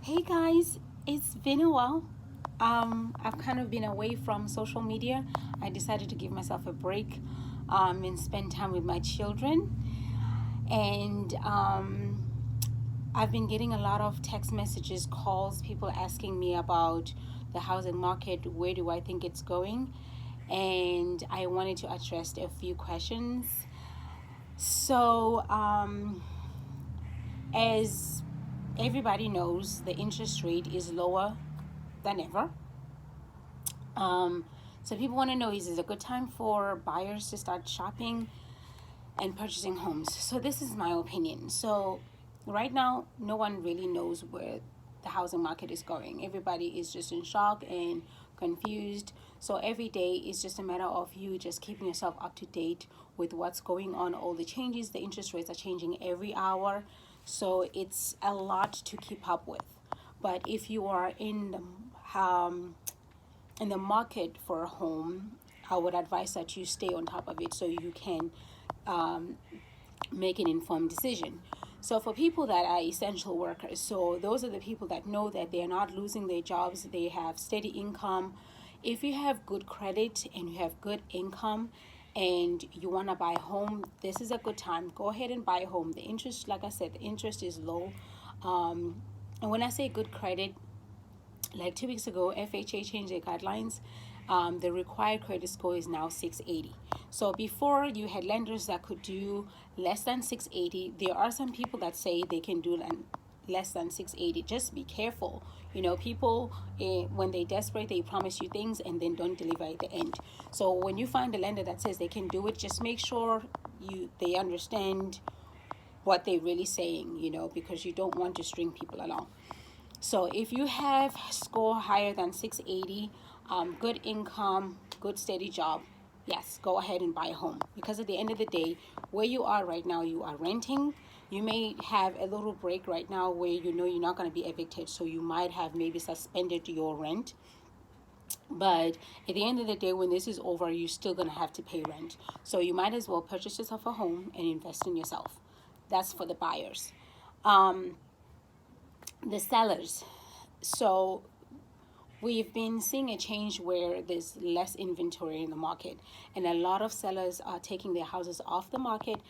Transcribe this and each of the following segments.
Hey guys, it's been a while. I've kind of been away from social media. I decided to give myself a break and spend time with my children. And I've been getting a lot of text messages, calls, people asking me about the housing market. Where do I think it's going? And I wanted to address a few questions. So, as everybody knows, the interest rate is lower than ever. Um, so people want to know, is it a good time for buyers to start shopping and purchasing homes? So this is my opinion. So right now, no one really knows where the housing market is going. Everybody is just in shock and confused. So every day is just a matter of you just keeping yourself up to date with what's going on, all the changes. The interest rates are changing every hour. So it's a lot to keep up with. But if you are in the market for a home, I would advise that you stay on top of it so you can um, make an informed decision. So for people that are essential workers, so those are the people that know that they're not losing their jobs, they have steady income. If you have good credit and you have good income and you want to buy a home, this is a good time. Go ahead and buy a home. The interest, like I said, the interest is low. And when I say good credit, like 2 weeks ago, FHA changed their guidelines. The required credit score is now 680. So before, you had lenders that could do less than 680. There are some people that say they can do less than 680. Just be careful. You know, people, when they desperate, they promise you things and then don't deliver at the end. So when you find a lender that says they can do it, just make sure they understand what they're really saying, because you don't want to string people along. So if you have score higher than 680, good income, good steady job, yes, go ahead and buy a home. Because at the end of the day, where you are right now, you are renting. You may have a little break right now where you're not going to be evicted. So you might have maybe suspended your rent. But at the end of the day, when this is over, you're still going to have to pay rent. So you might as well purchase yourself a home and invest in yourself. That's for the buyers. The sellers. So we've been seeing a change where there's less inventory in the market, and a lot of sellers are taking their houses off the market.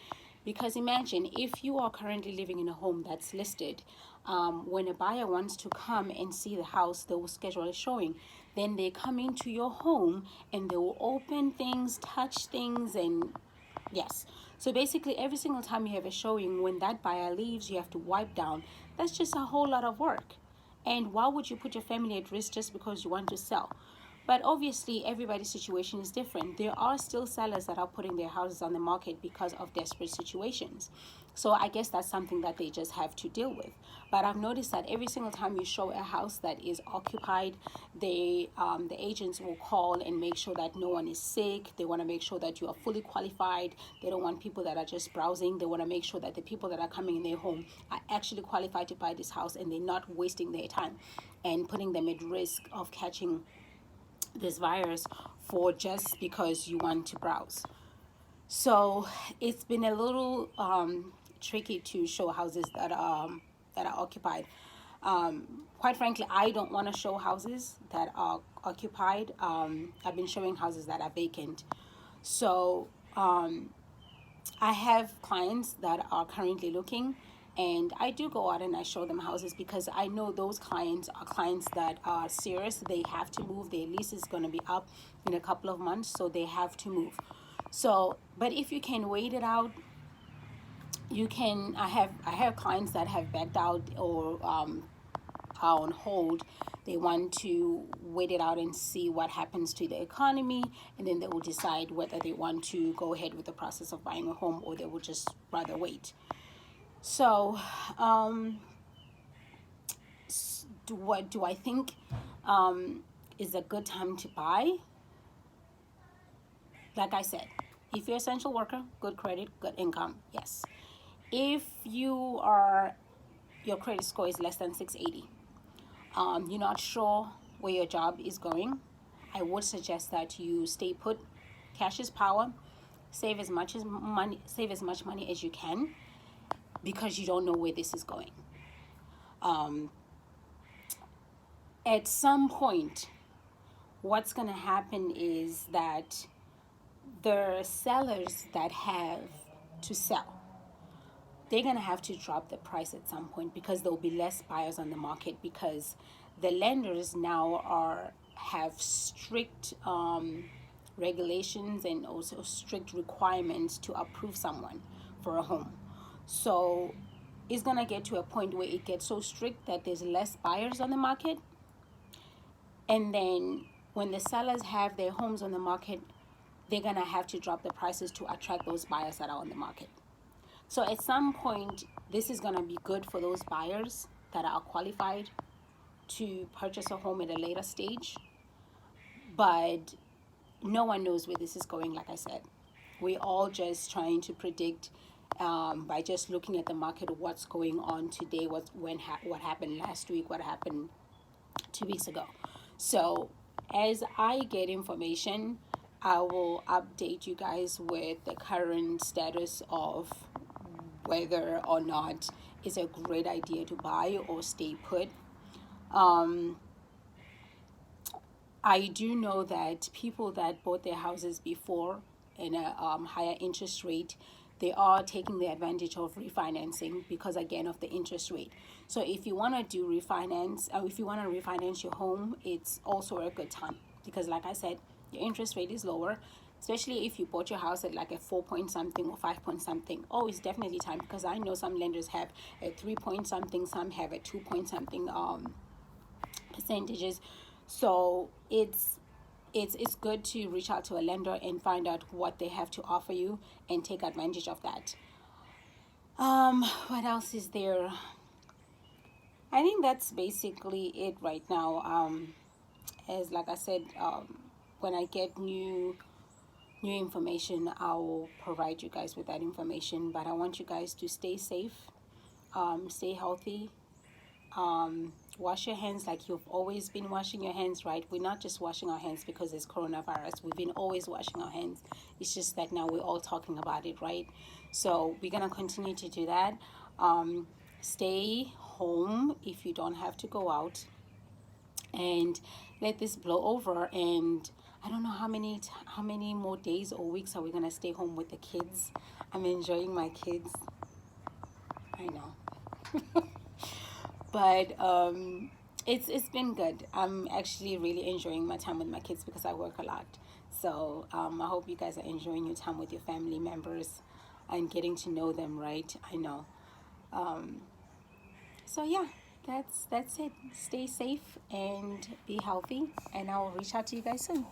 Because imagine if you are currently living in a home that's listed, when a buyer wants to come and see the house, they will schedule a showing. Then they come into your home and they will open things, touch things, and yes. So basically, every single time you have a showing, when that buyer leaves, you have to wipe down. That's just a whole lot of work. And why would you put your family at risk just because you want to sell? But obviously, everybody's situation is different. There are still sellers that are putting their houses on the market because of desperate situations. So I guess that's something that they just have to deal with. But I've noticed that every single time you show a house that is occupied, the agents will call and make sure that no one is sick. They want to make sure that you are fully qualified. They don't want people that are just browsing. They want to make sure that the people that are coming in their home are actually qualified to buy this house, and they're not wasting their time and putting them at risk of catching this virus for just because you want to browse. So it's been a little tricky to show houses that are occupied. Quite frankly, I don't want to show houses that are occupied. I've been showing houses that are vacant. So I have clients that are currently looking, and I do go out and I show them houses because I know those clients are clients that are serious. They have to move. Their lease is going to be up in a couple of months, so they have to move. So, but if you can wait it out, you can. I have clients that have backed out or are on hold. They want to wait it out and see what happens to the economy, and then they will decide whether they want to go ahead with the process of buying a home or they will just rather wait. So, what do I think is a good time to buy? Like I said, if you're an essential worker, good credit, good income, yes. If your credit score is less than 680, you're not sure where your job is going, I would suggest that you stay put. Cash is power. Save as much money as you can, because you don't know where this is going. at some point, what's going to happen is that the sellers that have to sell, they're going to have to drop the price at some point because there'll be less buyers on the market, because the lenders now have strict regulations and also strict requirements to approve someone for a home. So it's going to get to a point where it gets so strict that there's less buyers on the market, and then when the sellers have their homes on the market, they're going to have to drop the prices to attract those buyers that are on the market. So at some point, this is going to be good for those buyers that are qualified to purchase a home at a later stage. But no one knows where this is going, like I said. We're all just trying to predict by just looking at the market, what's going on today, what happened last week, what happened 2 weeks ago. So as I get information, I will update you guys with the current status of whether or not it's a great idea to buy or stay put. I do know that people that bought their houses before in a higher interest rate, they are taking the advantage of refinancing because, again, of the interest rate. So if you want to do refinance, or if you want to refinance your home, it's also a good time because, like I said, your interest rate is lower, especially if you bought your house at like a 4 point something or 5 point something. Oh, it's definitely time, because I know some lenders have a 3 point something, some have a 2 point something percentages. So it's good to reach out to a lender and find out what they have to offer you and take advantage of that. What else is there? I think that's basically it right now. As like I said, when I get new information, I will provide you guys with that information. But I want you guys to stay safe, stay healthy, wash your hands like you've always been washing your hands, right? We're not just washing our hands because there's coronavirus. We've been always washing our hands. It's just that now we're all talking about it, right? So we're going to continue to do that. Stay home if you don't have to go out, and let this blow over. And I don't know how many more days or weeks are we going to stay home with the kids. I'm enjoying my kids. I know. But it's been good. I'm actually really enjoying my time with my kids because I work a lot. So I hope you guys are enjoying your time with your family members and getting to know them, right? I know. So yeah, that's it. Stay safe and be healthy, and I will reach out to you guys soon.